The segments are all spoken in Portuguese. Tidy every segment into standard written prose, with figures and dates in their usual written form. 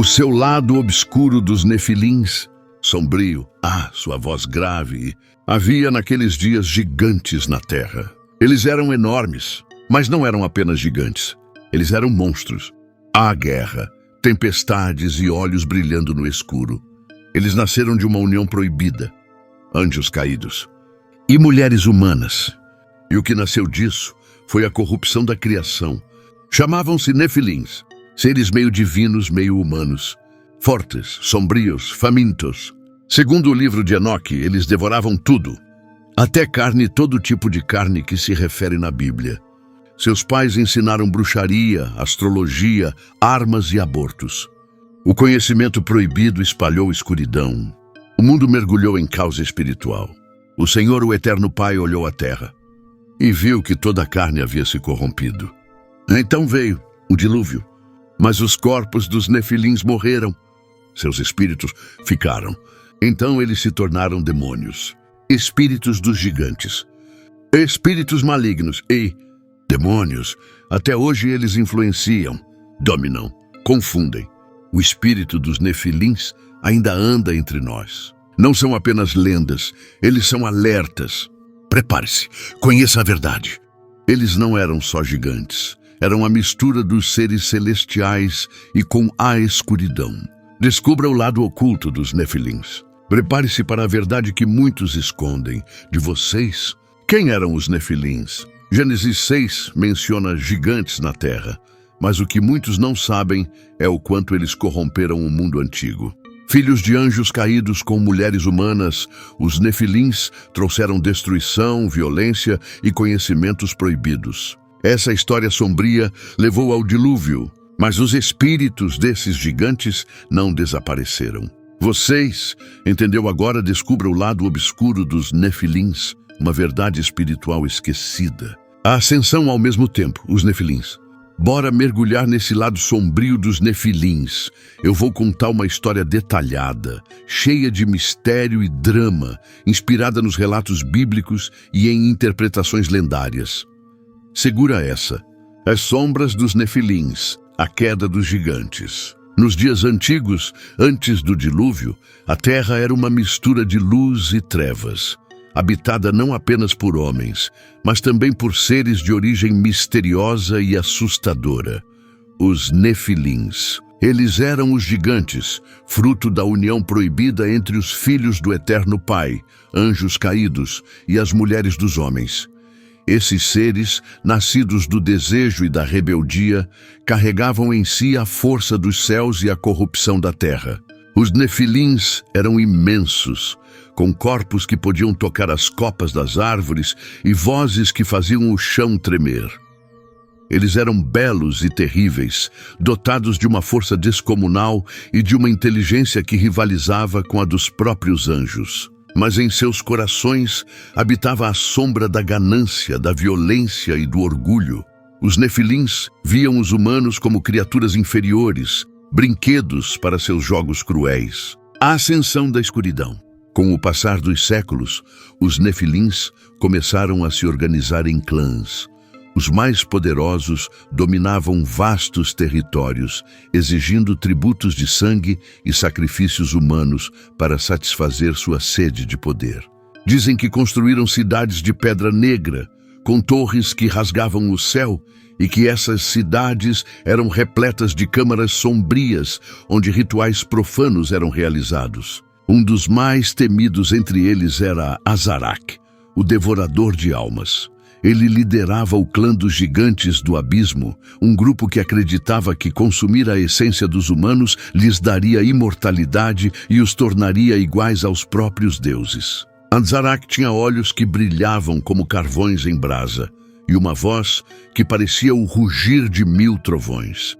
seu lado obscuro dos nefilins, sombrio, sua voz grave. Havia naqueles dias gigantes na terra. Eles eram enormes, mas não eram apenas gigantes. Eles eram monstros. Há guerra, tempestades e olhos brilhando no escuro. Eles nasceram de uma união proibida, anjos caídos e mulheres humanas. E o que nasceu disso foi a corrupção da criação. Chamavam-se nefilins, seres meio divinos, meio humanos, fortes, sombrios, famintos. Segundo o livro de Enoque, eles devoravam tudo, até carne, todo tipo de carne que se refere na Bíblia. Seus pais ensinaram bruxaria, astrologia, armas e abortos. O conhecimento proibido espalhou escuridão. O mundo mergulhou em caos espiritual. O Senhor, o Eterno Pai, olhou a terra e viu que toda a carne havia se corrompido. Então veio o dilúvio, mas os corpos dos nefilins morreram. Seus espíritos ficaram. Então eles se tornaram demônios, espíritos dos gigantes, espíritos malignos e demônios. Até hoje eles influenciam, dominam, confundem. O espírito dos nefilins ainda anda entre nós. Não são apenas lendas, eles são alertas. Prepare-se, conheça a verdade. Eles não eram só gigantes, eram a mistura dos seres celestiais e com a escuridão. Descubra o lado oculto dos nefilins. Prepare-se para a verdade que muitos escondem de vocês. Quem eram os nefilins? Gênesis 6 menciona gigantes na terra, mas o que muitos não sabem é o quanto eles corromperam o mundo antigo. Filhos de anjos caídos com mulheres humanas, os nefilins trouxeram destruição, violência e conhecimentos proibidos. Essa história sombria levou ao dilúvio, mas os espíritos desses gigantes não desapareceram. Vocês, entendeu agora? Descubra o lado obscuro dos nefilins, uma verdade espiritual esquecida. A ascensão ao mesmo tempo, os nefilins. Bora mergulhar nesse lado sombrio dos nefilins. Eu vou contar uma história detalhada, cheia de mistério e drama, inspirada nos relatos bíblicos e em interpretações lendárias. Segura essa. As sombras dos nefilins, a queda dos gigantes. Nos dias antigos, antes do dilúvio, a terra era uma mistura de luz e trevas, habitada não apenas por homens, mas também por seres de origem misteriosa e assustadora, os nefilins. Eles eram os gigantes, fruto da união proibida entre os filhos do Eterno Pai, anjos caídos, e as mulheres dos homens. Esses seres, nascidos do desejo e da rebeldia, carregavam em si a força dos céus e a corrupção da terra. Os nefilins eram imensos, com corpos que podiam tocar as copas das árvores e vozes que faziam o chão tremer. Eles eram belos e terríveis, dotados de uma força descomunal e de uma inteligência que rivalizava com a dos próprios anjos. Mas em seus corações habitava a sombra da ganância, da violência e do orgulho. Os nefilins viam os humanos como criaturas inferiores, brinquedos para seus jogos cruéis. A ascensão da escuridão. Com o passar dos séculos, os nefilins começaram a se organizar em clãs. Os mais poderosos dominavam vastos territórios, exigindo tributos de sangue e sacrifícios humanos para satisfazer sua sede de poder. Dizem que construíram cidades de pedra negra, com torres que rasgavam o céu, e que essas cidades eram repletas de câmaras sombrias, onde rituais profanos eram realizados. Um dos mais temidos entre eles era Azarak, o devorador de almas. Ele liderava o clã dos gigantes do abismo, um grupo que acreditava que consumir a essência dos humanos lhes daria imortalidade e os tornaria iguais aos próprios deuses. Azarak tinha olhos que brilhavam como carvões em brasa e uma voz que parecia o rugir de 1000 trovões.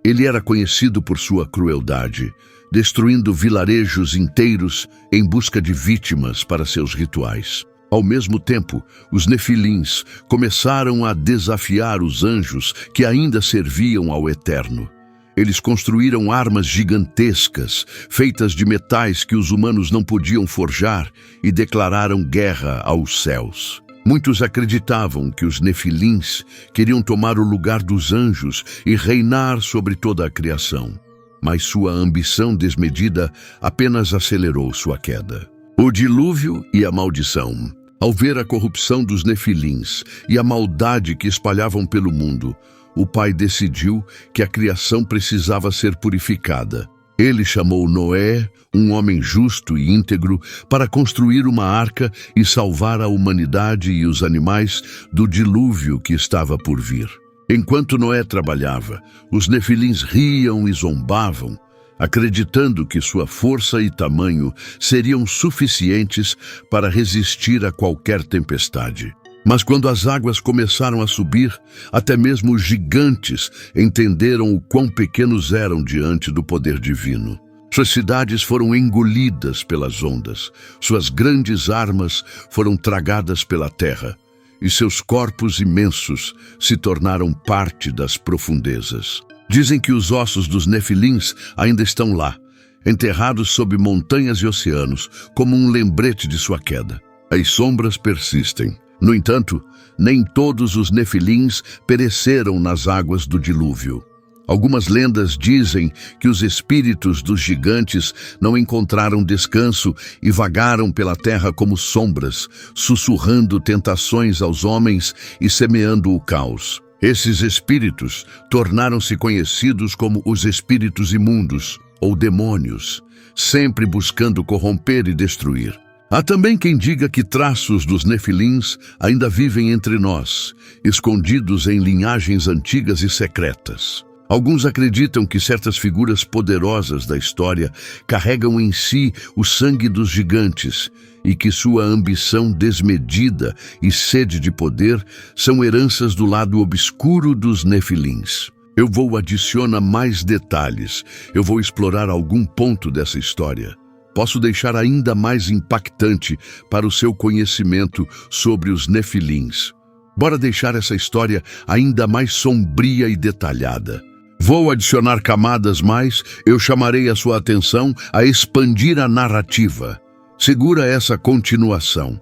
Ele era conhecido por sua crueldade, destruindo vilarejos inteiros em busca de vítimas para seus rituais. Ao mesmo tempo, os nefilins começaram a desafiar os anjos que ainda serviam ao Eterno. Eles construíram armas gigantescas, feitas de metais que os humanos não podiam forjar, e declararam guerra aos céus. Muitos acreditavam que os nefilins queriam tomar o lugar dos anjos e reinar sobre toda a criação. mas sua ambição desmedida apenas acelerou sua queda. O dilúvio e a maldição. Ao ver a corrupção dos nefilins e a maldade que espalhavam pelo mundo, o pai decidiu que a criação precisava ser purificada. Ele chamou Noé, um homem justo e íntegro, para construir uma arca e salvar a humanidade e os animais do dilúvio que estava por vir. Enquanto Noé trabalhava, os nefilins riam e zombavam, acreditando que sua força e tamanho seriam suficientes para resistir a qualquer tempestade. Mas quando as águas começaram a subir, até mesmo os gigantes entenderam o quão pequenos eram diante do poder divino. Suas cidades foram engolidas pelas ondas, suas grandes armas foram tragadas pela terra, e seus corpos imensos se tornaram parte das profundezas. Dizem que os ossos dos nefilins ainda estão lá, enterrados sob montanhas e oceanos, como um lembrete de sua queda. As sombras persistem. No entanto, nem todos os nefilins pereceram nas águas do dilúvio. Algumas lendas dizem que os espíritos dos gigantes não encontraram descanso e vagaram pela terra como sombras, sussurrando tentações aos homens e semeando o caos. Esses espíritos tornaram-se conhecidos como os espíritos imundos, ou demônios, sempre buscando corromper e destruir. Há também quem diga que traços dos nefilins ainda vivem entre nós, escondidos em linhagens antigas e secretas. Alguns acreditam que certas figuras poderosas da história carregam em si o sangue dos gigantes e que sua ambição desmedida e sede de poder são heranças do lado obscuro dos nefilins. Eu vou adicionar mais detalhes, eu vou explorar algum ponto dessa história. Posso deixar ainda mais impactante para o seu conhecimento sobre os nefilins. Bora deixar essa história ainda mais sombria e detalhada. Vou adicionar camadas mais, eu chamarei a sua atenção a expandir a narrativa. Segura essa continuação.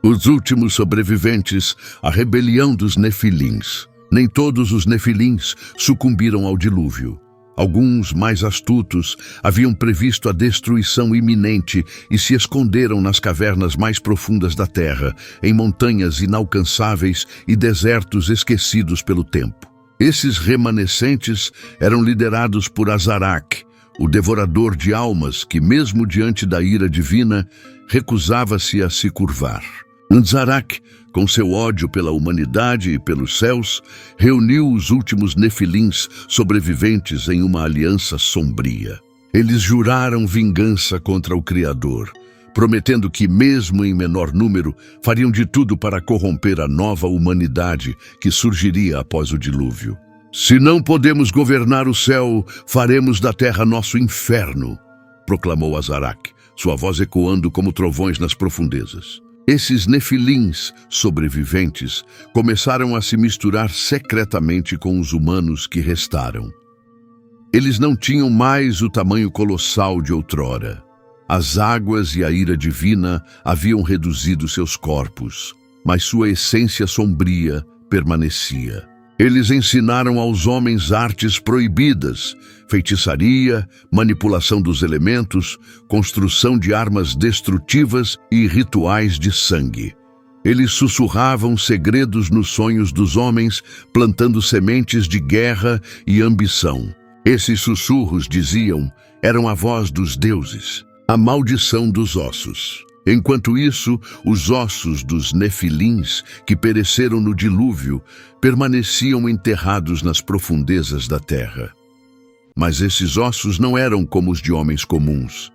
Os últimos sobreviventes, a rebelião dos nefilins. Nem todos os nefilins sucumbiram ao dilúvio. Alguns, mais astutos, haviam previsto a destruição iminente e se esconderam nas cavernas mais profundas da terra, em montanhas inalcançáveis e desertos esquecidos pelo tempo. Esses remanescentes eram liderados por Azarak, o devorador de almas que, mesmo diante da ira divina, recusava-se a se curvar. Azarak, com seu ódio pela humanidade e pelos céus, reuniu os últimos nefilins sobreviventes em uma aliança sombria. Eles juraram vingança contra o Criador, prometendo que, mesmo em menor número, fariam de tudo para corromper a nova humanidade que surgiria após o dilúvio. Se não podemos governar o céu, faremos da terra nosso inferno, proclamou Azarak, sua voz ecoando como trovões nas profundezas. Esses nefilins sobreviventes começaram a se misturar secretamente com os humanos que restaram. Eles não tinham mais o tamanho colossal de outrora. As águas e a ira divina haviam reduzido seus corpos, mas sua essência sombria permanecia. Eles ensinaram aos homens artes proibidas, feitiçaria, manipulação dos elementos, construção de armas destrutivas e rituais de sangue. Eles sussurravam segredos nos sonhos dos homens, plantando sementes de guerra e ambição. Esses sussurros, diziam, eram a voz dos deuses. A maldição dos ossos. Enquanto isso, os ossos dos nefilins, que pereceram no dilúvio, permaneciam enterrados nas profundezas da terra. Mas esses ossos não eram como os de homens comuns.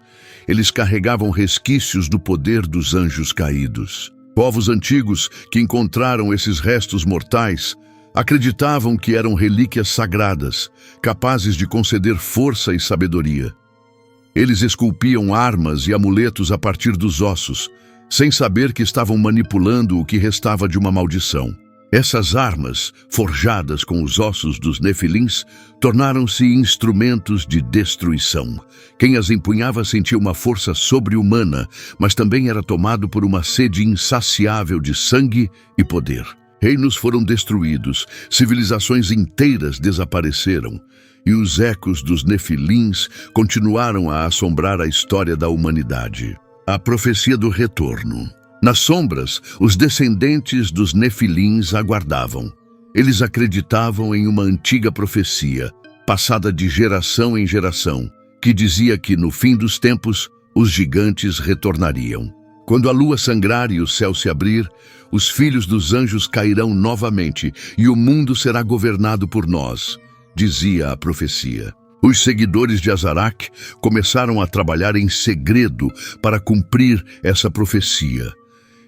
Eles carregavam resquícios do poder dos anjos caídos. Povos antigos que encontraram esses restos mortais acreditavam que eram relíquias sagradas, capazes de conceder força e sabedoria. Eles esculpiam armas e amuletos a partir dos ossos, sem saber que estavam manipulando o que restava de uma maldição. Essas armas, forjadas com os ossos dos nefilins, tornaram-se instrumentos de destruição. Quem as empunhava sentia uma força sobre-humana, mas também era tomado por uma sede insaciável de sangue e poder. Reinos foram destruídos, civilizações inteiras desapareceram, e os ecos dos Nefilins continuaram a assombrar a história da humanidade. A profecia do retorno. Nas sombras, os descendentes dos Nefilins aguardavam. Eles acreditavam em uma antiga profecia, passada de geração em geração, que dizia que, no fim dos tempos, os gigantes retornariam. Quando a lua sangrar e o céu se abrir, os filhos dos anjos cairão novamente e o mundo será governado por nós, dizia a profecia. Os seguidores de Azarak começaram a trabalhar em segredo para cumprir essa profecia.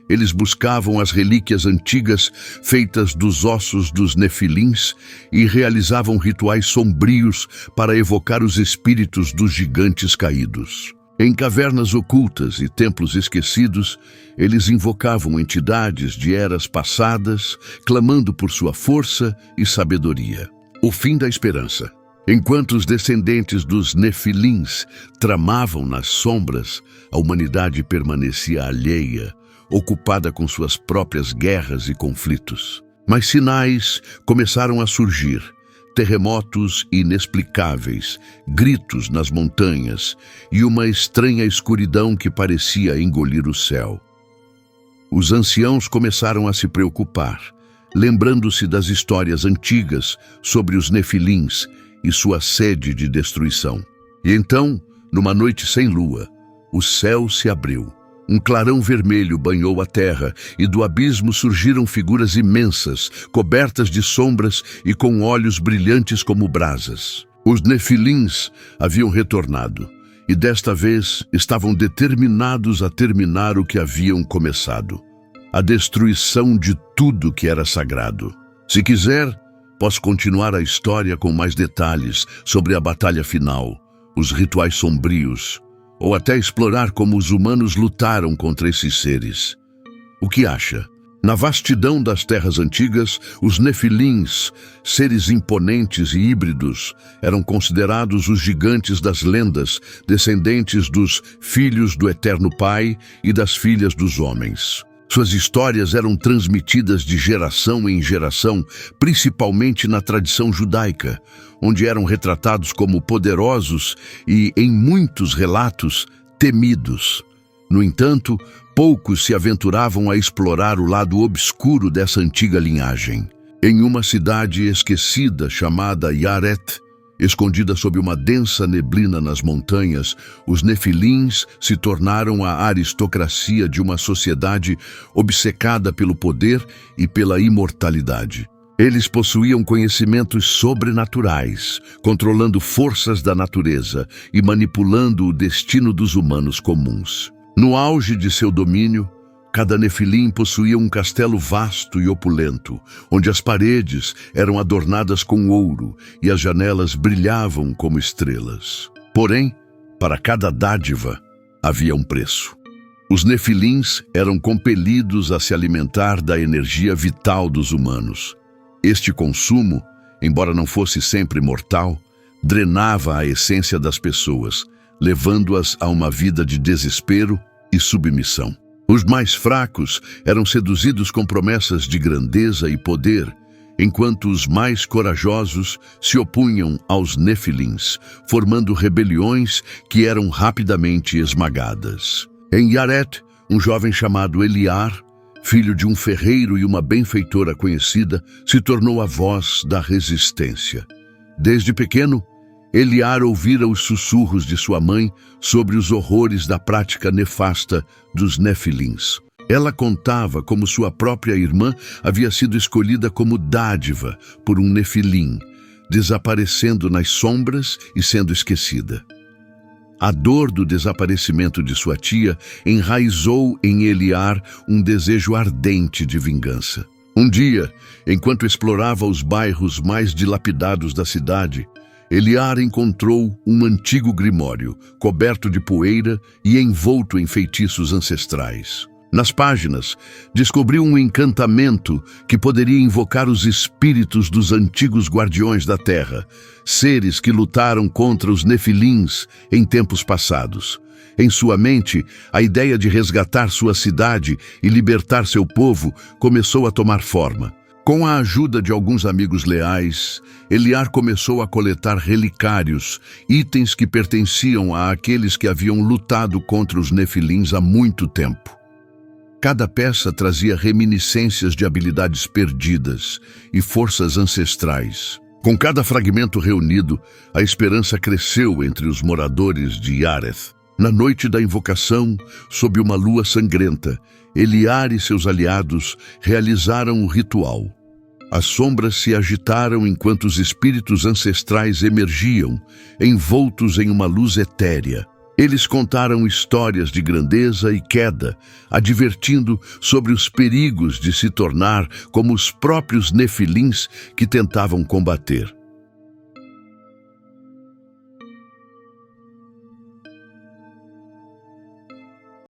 Eles buscavam as relíquias antigas feitas dos ossos dos Nefilins e realizavam rituais sombrios para evocar os espíritos dos gigantes caídos. Em cavernas ocultas e templos esquecidos, eles invocavam entidades de eras passadas, clamando por sua força e sabedoria. O fim da esperança. Enquanto os descendentes dos Nefilins tramavam nas sombras, a humanidade permanecia alheia, ocupada com suas próprias guerras e conflitos. Mas sinais começaram a surgir. Terremotos inexplicáveis, gritos nas montanhas e uma estranha escuridão que parecia engolir o céu. Os anciãos começaram a se preocupar, lembrando-se das histórias antigas sobre os Nefilins e sua sede de destruição. E então, numa noite sem lua, o céu se abriu. Um clarão vermelho banhou a terra e do abismo surgiram figuras imensas, cobertas de sombras e com olhos brilhantes como brasas. Os Nefilins haviam retornado e desta vez estavam determinados a terminar o que haviam começado. A destruição de tudo que era sagrado. Se quiser, posso continuar a história com mais detalhes sobre a batalha final, os rituais sombrios, ou até explorar como os humanos lutaram contra esses seres. O que acha? Na vastidão das terras antigas, os Nefilins, seres imponentes e híbridos, eram considerados os gigantes das lendas, descendentes dos filhos do Eterno Pai e das filhas dos homens. Suas histórias eram transmitidas de geração em geração, principalmente na tradição judaica, onde eram retratados como poderosos e, em muitos relatos, temidos. No entanto, poucos se aventuravam a explorar o lado obscuro dessa antiga linhagem. Em uma cidade esquecida chamada Yaret, escondida sob uma densa neblina nas montanhas, os Nefilins se tornaram a aristocracia de uma sociedade obcecada pelo poder e pela imortalidade. Eles possuíam conhecimentos sobrenaturais, controlando forças da natureza e manipulando o destino dos humanos comuns. No auge de seu domínio, cada Nefilim possuía um castelo vasto e opulento, onde as paredes eram adornadas com ouro e as janelas brilhavam como estrelas. Porém, para cada dádiva havia um preço. Os Nefilins eram compelidos a se alimentar da energia vital dos humanos. Este consumo, embora não fosse sempre mortal, drenava a essência das pessoas, levando-as a uma vida de desespero e submissão. Os mais fracos eram seduzidos com promessas de grandeza e poder, enquanto os mais corajosos se opunham aos Nefilins, formando rebeliões que eram rapidamente esmagadas. Em Yaret, um jovem chamado Eliar, filho de um ferreiro e uma benfeitora conhecida, se tornou a voz da resistência. Desde pequeno, Eliar ouvira os sussurros de sua mãe sobre os horrores da prática nefasta dos Nefilins. Ela contava como sua própria irmã havia sido escolhida como dádiva por um Nefilim, desaparecendo nas sombras e sendo esquecida. A dor do desaparecimento de sua tia enraizou em Eliar um desejo ardente de vingança. Um dia, enquanto explorava os bairros mais dilapidados da cidade, Eliar encontrou um antigo grimório, coberto de poeira e envolto em feitiços ancestrais. Nas páginas, descobriu um encantamento que poderia invocar os espíritos dos antigos guardiões da terra, seres que lutaram contra os Nefilins em tempos passados. Em sua mente, a ideia de resgatar sua cidade e libertar seu povo começou a tomar forma. Com a ajuda de alguns amigos leais, Eliar começou a coletar relicários, itens que pertenciam àqueles que haviam lutado contra os Nefilins há muito tempo. Cada peça trazia reminiscências de habilidades perdidas e forças ancestrais. Com cada fragmento reunido, a esperança cresceu entre os moradores de Yareth. Na noite da invocação, sob uma lua sangrenta, Eliar e seus aliados realizaram o ritual. As sombras se agitaram enquanto os espíritos ancestrais emergiam, envoltos em uma luz etérea. Eles contaram histórias de grandeza e queda, advertindo sobre os perigos de se tornar como os próprios Nefilins que tentavam combater.